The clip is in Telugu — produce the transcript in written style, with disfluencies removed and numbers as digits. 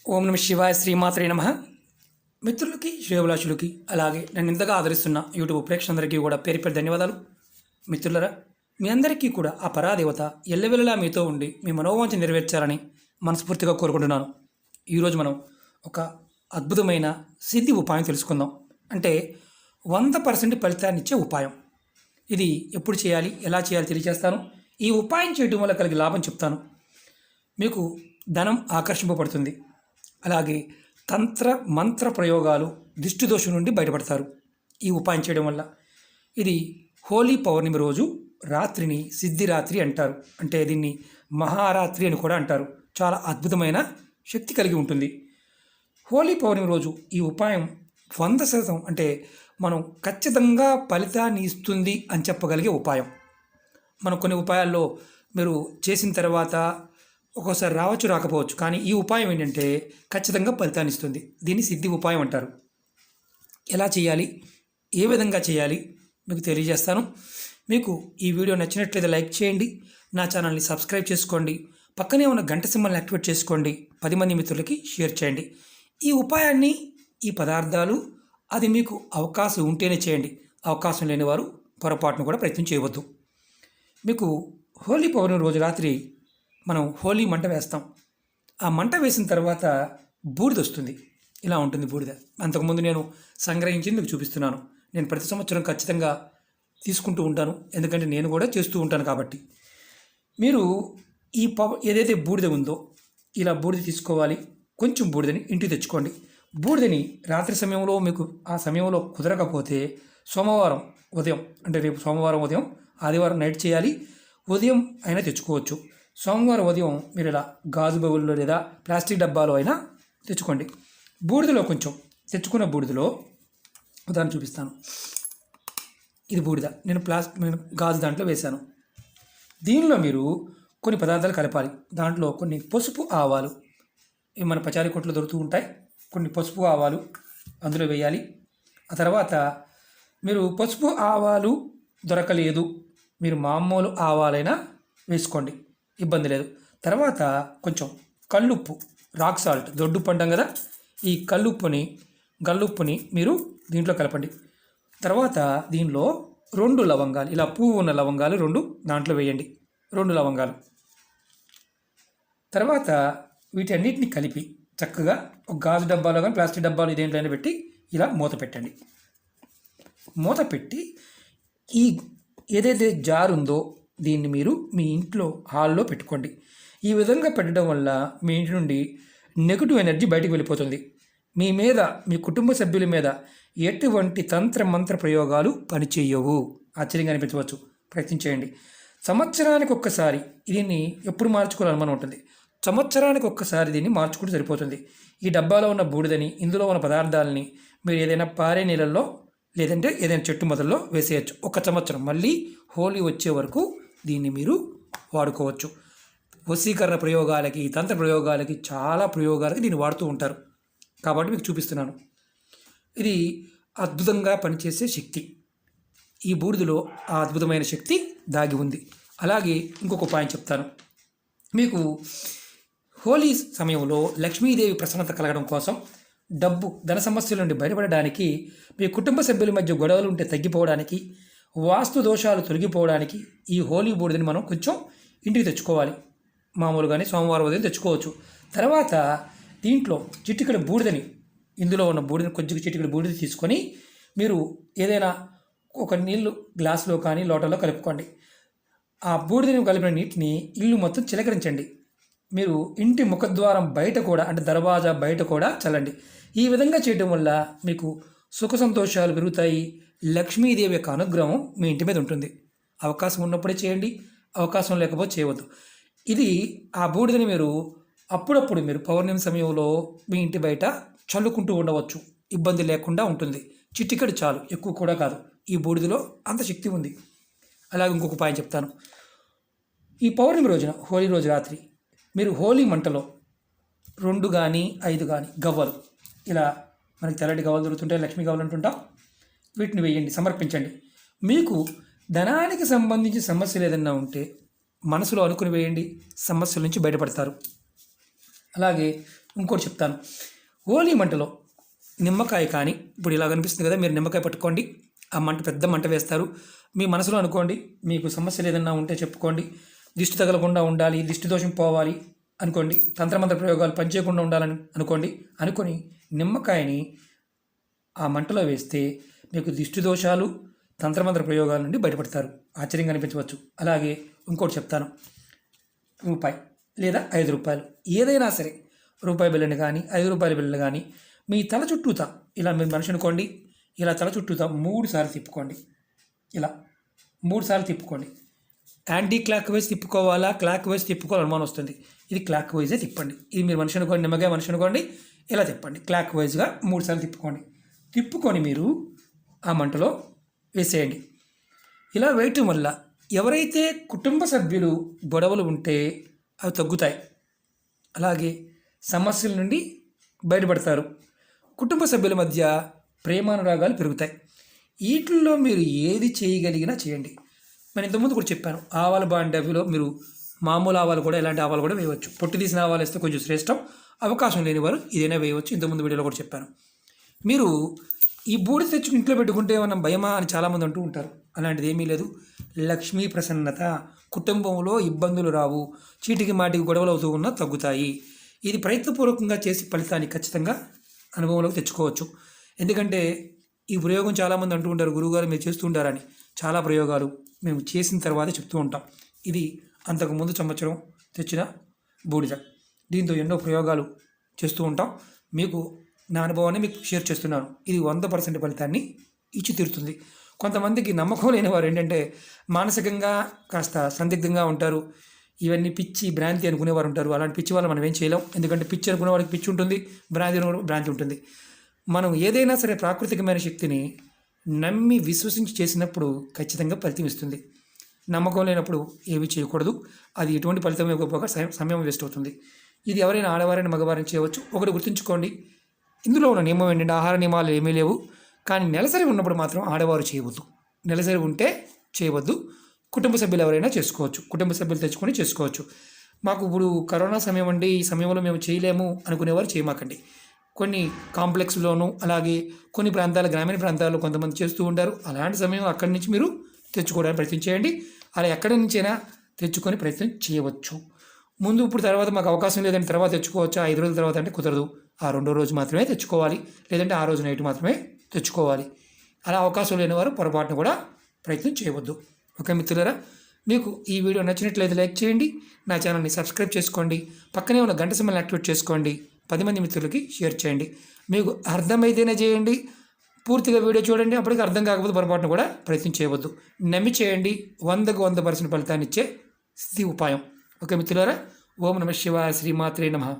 ఓం నమ శివాయ శ్రీమాత్రే నమ. మిత్రులకి శ్రేయోభిలాషులకి అలాగే నన్ను ఇంతగా ఆదరిస్తున్న యూట్యూబ్ ప్రేక్షకులందరికీ కూడా పేరు పేరు ధన్యవాదాలు. మిత్రులరా, మీ అందరికీ కూడా ఆ పరాదేవత ఎల్లవెల్లలా మీతో ఉండి మీ మనోవాంఛ నెరవేర్చాలని మనస్ఫూర్తిగా కోరుకుంటున్నాను. ఈరోజు మనం ఒక అద్భుతమైన సిద్ధి ఉపాయం తెలుసుకుందాం. అంటే 100% ఫలితాన్ని ఇచ్చే ఉపాయం. ఇది ఎప్పుడు చేయాలి, ఎలా చేయాలి తెలియజేస్తాను. ఈ ఉపాయం చేయడం వల్ల కలిగే లాభం చెప్తాను. మీకు ధనం ఆకర్షింపబడుతుంది. అలాగే తంత్ర మంత్ర ప్రయోగాలు దిష్టి దోషం నుండి బయటపడతారు ఈ ఉపాయం చేయడం వల్ల. ఇది హోలీ పౌర్ణమి రోజు రాత్రిని సిద్ధిరాత్రి అంటారు. అంటే దీన్ని మహారాత్రి అని కూడా అంటారు. చాలా అద్భుతమైన శక్తి కలిగి ఉంటుంది. హోలీ పౌర్ణమి రోజు ఈ ఉపాయం 100% అంటే మనం ఖచ్చితంగా ఫలితాన్ని ఇస్తుంది అని చెప్పగలిగే ఉపాయం. మనం కొన్ని ఉపాయాల్లో మీరు చేసిన తర్వాత ఒక్కోసారి రావచ్చు, రాకపోవచ్చు. కానీ ఈ ఉపాయం ఏంటంటే ఖచ్చితంగా ఫలితాన్ని ఇస్తుంది. దీన్ని సిద్ధి ఉపాయం అంటారు. ఎలా చేయాలి, ఏ విధంగా చేయాలి మీకు తెలియజేస్తాను. మీకు ఈ వీడియో నచ్చినట్లయితే లైక్ చేయండి, నా ఛానల్ని సబ్స్క్రైబ్ చేసుకోండి, పక్కనే ఉన్న గంట సింబల్ని యాక్టివేట్ చేసుకోండి, 10 మంది మిత్రులకి షేర్ చేయండి. ఈ ఉపాయాన్ని, ఈ పదార్థాలు అది మీకు అవకాశం ఉంటేనే చేయండి. అవకాశం లేని వారు పొరపాటును కూడా ప్రయత్నం చేయవద్దు. మీకు హోలీ పౌర్ణమి రోజు రాత్రి మనం హోలీ మంట వేస్తాం. ఆ మంట వేసిన తర్వాత బూడిద వస్తుంది. ఇలా ఉంటుంది బూడిద. అంతకుముందు నేను సంగ్రహించి మీకు చూపిస్తున్నాను. నేను ప్రతి సంవత్సరం ఖచ్చితంగా తీసుకుంటూ ఉంటాను, ఎందుకంటే నేను కూడా చేస్తూ ఉంటాను కాబట్టి. మీరు ఈ ఏదైతే బూడిద ఉందో ఇలా బూడిద తీసుకోవాలి. కొంచెం బూడిదని ఇంటికి తెచ్చుకోండి. బూడిదని రాత్రి సమయంలో మీకు ఆ సమయంలో కుదరకపోతే సోమవారం ఉదయం, అంటే రేపు సోమవారం ఉదయం, ఆదివారం నైట్ చేయాలి, ఉదయం అయినా తెచ్చుకోవచ్చు. సోమవారం ఉదయం మీరు ఇలా గాజు బౌల్లో లేదా ప్లాస్టిక్ డబ్బాలో అయినా తెచ్చుకోండి. బూడిదలో కొంచెం తెచ్చుకున్న బూడిదలో ఉదాహరణ చూపిస్తాను. ఇది బూడిద, నేను గాజు దాంట్లో వేశాను. దీనిలో మీరు కొన్ని పదార్థాలు కలపాలి. దాంట్లో కొన్ని పసుపు ఆవాలు, ఇవి మన పచారీ కొట్లో దొరుకుతూ ఉంటాయి. కొన్ని పసుపు ఆవాలు అందులో వేయాలి. ఆ తర్వాత మీరు పసుపు ఆవాలు దొరకలేదు, మీరు మామూలు ఆవాలైనా వేసుకోండి, ఇబ్బంది లేదు. తర్వాత కొంచెం కల్లుప్పు, రాక్ సాల్ట్, దొడ్డు పంటాం కదా, ఈ గల్లుప్పుని మీరు దీంట్లో కలపండి. తర్వాత దీనిలో 2 లవంగాలు, ఇలా పువ్వు ఉన్న లవంగాలు 2 దాంట్లో వేయండి, 2 లవంగాలు. తర్వాత వీటన్నిటిని కలిపి చక్కగా ఒక గాజు డబ్బాలో కానీ ప్లాస్టిక్ డబ్బాలు ఇదేంటైనా పెట్టి ఇలా మూత పెట్టండి. మూత పెట్టి ఈ ఏదైతే జార్ ఉందో దీన్ని మీరు మీ ఇంట్లో హాల్లో పెట్టుకోండి. ఈ విధంగా పెట్టడం వల్ల మీ ఇంటి నుండి నెగిటివ్ ఎనర్జీ బయటకు వెళ్ళిపోతుంది. మీ మీద, మీ కుటుంబ సభ్యుల మీద ఎటువంటి తంత్ర మంత్ర ప్రయోగాలు పనిచేయవు. ఆశ్చర్యంగా అనిపించవచ్చు, ప్రయత్నించేయండి. సంవత్సరానికి ఒక్కసారి దీన్ని ఎప్పుడు మార్చుకోవాలని ఉంటుంది. సంవత్సరానికి ఒక్కసారి దీన్ని మార్చుకుంటూ సరిపోతుంది. ఈ డబ్బాలో ఉన్న బూడిదని, ఇందులో ఉన్న పదార్థాలని మీరు ఏదైనా పారే నీళ్ళల్లో లేదంటే ఏదైనా చెట్టు మొదల్లో వేసేయచ్చు. 1 సంవత్సరం, మళ్ళీ హోలీ వచ్చే వరకు దీన్ని మీరు వాడుకోవచ్చు. వశీకరణ ప్రయోగాలకి, తంత్ర ప్రయోగాలకి, చాలా ప్రయోగాలకి దీన్ని వాడుతూ ఉంటారు. కాబట్టి మీకు చూపిస్తున్నాను. ఇది అద్భుతంగా పనిచేసే శక్తి. ఈ బూడిదలో ఆ అద్భుతమైన శక్తి దాగి ఉంది. అలాగే ఇంకొక ఉపాయం చెప్తాను. మీకు హోలీ సమయంలో లక్ష్మీదేవి ప్రసన్నత కలగడం కోసం, ధన సమస్యల నుండి బయటపడడానికి, మీ కుటుంబ సభ్యుల మధ్య గొడవలు ఉంటే తగ్గిపోవడానికి, వాస్తు దోషాలు తొలగిపోవడానికి ఈ హోలీ బూడిదని మనం కొంచెం ఇంటికి తెచ్చుకోవాలి. మామూలుగానే సోమవారం ఉదయం తెచ్చుకోవచ్చు. తర్వాత దీంట్లో చిటికెడు బూడిదని, ఇందులో ఉన్న బూడిదని కొంచెం చిటికెడు బూడిద తీసుకొని మీరు ఏదైనా ఒక నీళ్ళు గ్లాసులో కానీ లోటలో కలుపుకోండి. ఆ బూడిదని కలిపిన నీటిని ఇల్లు మొత్తం చిలకరించండి. మీరు ఇంటి ముఖద్వారం బయట కూడా, అంటే దర్వాజా బయట కూడా చల్లండి. ఈ విధంగా చేయడం వల్ల మీకు సుఖ సంతోషాలు పెరుగుతాయి. లక్ష్మీదేవి యొక్క అనుగ్రహం మీ ఇంటి మీద ఉంటుంది. అవకాశం ఉన్నప్పుడే చేయండి, అవకాశం లేకపోతే చేయవద్దు. ఇది ఆ బూడిదని మీరు అప్పుడప్పుడు మీరు పౌర్ణమి సమయంలో మీ ఇంటి బయట చల్లుకుంటూ ఉండవచ్చు, ఇబ్బంది లేకుండా ఉంటుంది. చిటికెడు చాలు, ఎక్కువ కూడా కాదు. ఈ బూడిదలో అంత శక్తి ఉంది. అలాగే ఇంకొక ఉపాయం చెప్తాను. ఈ పౌర్ణమి రోజున, హోలీ రోజు రాత్రి మీరు హోలీ మంటలో 2 కానీ 5 కానీ గవ్వలు, ఇలా మనకి తెల్లటి గవ్వలు దొరుకుతుంటాయి, లక్ష్మీ గవ్వలు అంటుంటాం, వీటిని వేయండి, సమర్పించండి. మీకు ధనానికి సంబంధించి సమస్యలు ఏదైనా ఉంటే మనసులో అనుకుని వేయండి, సమస్యల నుంచి బయటపడతారు. అలాగే ఇంకోటి చెప్తాను. హోలీ మంటలో నిమ్మకాయ కానీ ఇప్పుడు ఇలా కనిపిస్తుంది కదా, మీరు నిమ్మకాయ పట్టుకోండి. ఆ మంట పెద్ద మంట వేస్తారు. మీ మనసులో అనుకోండి, మీకు సమస్యలు ఏదన్నా ఉంటే చెప్పుకోండి. దిష్టి తగలకుండా ఉండాలి, దిష్టి దోషం పోవాలి అనుకోండి. తంత్రమంత్ర ప్రయోగాలు పనిచేయకుండా ఉండాలని అనుకొని నిమ్మకాయని ఆ మంటలో వేస్తే మీకు దిష్టి దోషాలు, తంత్రమంత్ర ప్రయోగాల నుండి బయటపడతారు. ఆశ్చర్యంగా అనిపించవచ్చు. అలాగే ఇంకోటి చెప్తాను. రూపాయి లేదా 5 రూపాయలు ఏదైనా సరే, రూపాయి బిళ్ళని కానీ 5 రూపాయల బిళ్ళని కానీ మీ తల చుట్టూతా ఇలా మీరు మనిషి అనుకోండి, ఇలా తల చుట్టూతా 3 సార్లు తిప్పుకోండి. ఇలా 3 సార్లు తిప్పుకోండి. యాంటీ క్లాక్ వైజ్ తిప్పుకోవాలా, క్లాక్ వైజ్ తిప్పుకోవాలి అనుమానం వస్తుంది. ఇది క్లాక్ వైజే తిప్పండి. ఇది మీరు మనిషి అనుకోండి, నిమ్మకాయ మనిషి అనుకోండి, ఇలా తిప్పండి. క్లాక్ వైజ్గా 3 సార్లు తిప్పుకోండి. తిప్పుకొని మీరు ఆ మంటలో వేసేయండి. ఇలా వేయటం వల్ల ఎవరైతే కుటుంబ సభ్యులు గొడవలు ఉంటే అవి తగ్గుతాయి. అలాగే సమస్యల నుండి బయటపడతారు. కుటుంబ సభ్యుల మధ్య ప్రేమానురాగాలు పెరుగుతాయి. వీటిల్లో మీరు ఏది చేయగలిగినా చేయండి. నేను ఇంతకుముందు కూడా చెప్పాను, ఆవాల బాండవిలో మీరు మామూలు ఆవాలు కూడా, ఎలాంటి ఆవాలు కూడా వేయవచ్చు. పొట్టు తీసిన ఆవాలు వేస్తే కొంచెం శ్రేష్టం. అవకాశం లేని వారు ఇదైనా వేయవచ్చు. ఇంతకుముందు వీడియోలో కూడా చెప్పాను. మీరు ఈ బూడిద తెచ్చుకుని ఇంట్లో పెట్టుకుంటే ఏమన్నా భయమా అని చాలామంది అంటూ ఉంటారు. అలాంటిది ఏమీ లేదు. లక్ష్మీ ప్రసన్నత, కుటుంబంలో ఇబ్బందులు రావు, చీటికి మాటికి గొడవలు అవుతూ ఉన్నా తగ్గుతాయి. ఇది ప్రయత్నపూర్వకంగా చేసి ఫలితాన్ని ఖచ్చితంగా అనుభవంలోకి తెచ్చుకోవచ్చు. ఎందుకంటే ఈ ప్రయోగం చాలామంది అంటూ ఉంటారు, గురువుగారు మీరు చేస్తూ ఉంటారని. చాలా ప్రయోగాలు మేము చేసిన తర్వాతే చెప్తూ ఉంటాం. ఇది అంతకుముందు సంవత్సరం తెచ్చిన బూడిద. దీంతో ఎన్నో ప్రయోగాలు చేస్తూ ఉంటాం. మీకు నా అనుభవాన్ని మీకు షేర్ చేస్తున్నాను. ఇది 100% ఫలితాన్ని ఇచ్చి తీరుతుంది. కొంతమందికి నమ్మకం లేని వారు ఏంటంటే మానసికంగా కాస్త సందిగ్ధంగా ఉంటారు. ఇవన్నీ పిచ్చి, భ్రాంతి అనుకునేవారు ఉంటారు. అలాంటి పిచ్చి వాళ్ళు మనం ఏం చేయలేం. ఎందుకంటే పిచ్చి అనుకునే వాడికి పిచ్చి ఉంటుంది, భ్రాంతి అనుకునే భ్రాంతి ఉంటుంది. మనం ఏదైనా సరే ప్రాకృతికమైన శక్తిని నమ్మి విశ్వసించి చేసినప్పుడు ఖచ్చితంగా ఫలితం ఇస్తుంది. నమ్మకం లేనప్పుడు ఏమీ చేయకూడదు. అది ఎటువంటి ఫలితం ఇవ్వకపోగా సమయం వేస్ట్ అవుతుంది. ఇది ఎవరైనా ఆడవారైనా మగవారైనా చేయవచ్చు. ఒకటి గుర్తుంచుకోండి, ఇందులో ఉన్న నియమం ఏంటంటే ఆహార నియమాలు ఏమీ లేవు. కానీ నెలసరి ఉన్నప్పుడు మాత్రం ఆడవారు చేయవద్దు. నెలసరి ఉంటే చేయవద్దు. కుటుంబ సభ్యులు ఎవరైనా చేసుకోవచ్చు. కుటుంబ సభ్యులు తెచ్చుకొని చేసుకోవచ్చు. మాకు ఇప్పుడు కరోనా సమయం అండి, ఈ సమయంలో మేము చేయలేము అనుకునేవారు చేయమాకండి. కొన్ని కాంప్లెక్స్లోనూ అలాగే కొన్ని ప్రాంతాల, గ్రామీణ ప్రాంతాల్లో కొంతమంది చేస్తూ ఉంటారు. అలాంటి సమయం అక్కడి నుంచి మీరు తెచ్చుకోవడానికి ప్రయత్నం చేయండి. అలా ఎక్కడి నుంచైనా తెచ్చుకొని ప్రయత్నం చేయవచ్చు. ముందు ఇప్పుడు తర్వాత మాకు అవకాశం లేదంటే తర్వాత తెచ్చుకోవచ్చా, 5 రోజుల తర్వాత అంటే కుదరదు. ఆ 2వ రోజు మాత్రమే తెచ్చుకోవాలి, లేదంటే ఆ రోజు నైట్ మాత్రమే తెచ్చుకోవాలి. అలా అవకాశం లేని వారు పొరపాటును కూడా ప్రయత్నం చేయవద్దు. ఓకే మిత్రులారా, మీకు ఈ వీడియో నచ్చినట్లయితే లైక్ చేయండి, నా ఛానల్ని సబ్స్క్రైబ్ చేసుకోండి, పక్కనే ఉన్న గంట సింబల్ని యాక్టివేట్ చేసుకోండి, 10 మంది మిత్రులకి షేర్ చేయండి. మీకు అర్థమైతేనే చేయండి, పూర్తిగా వీడియో చూడండి. అప్పటికి అర్థం కాకపోతే పొరపాటును కూడా ప్రయత్నం చేయవద్దు. నమ్మి చేయండి. 100కు 100% ఫలితాన్ని ఇచ్చే స్థితి ఉపాయం. ఓకే మిత్రులారా, ఓం నమః శివాయ, శ్రీమాత్రే నమః.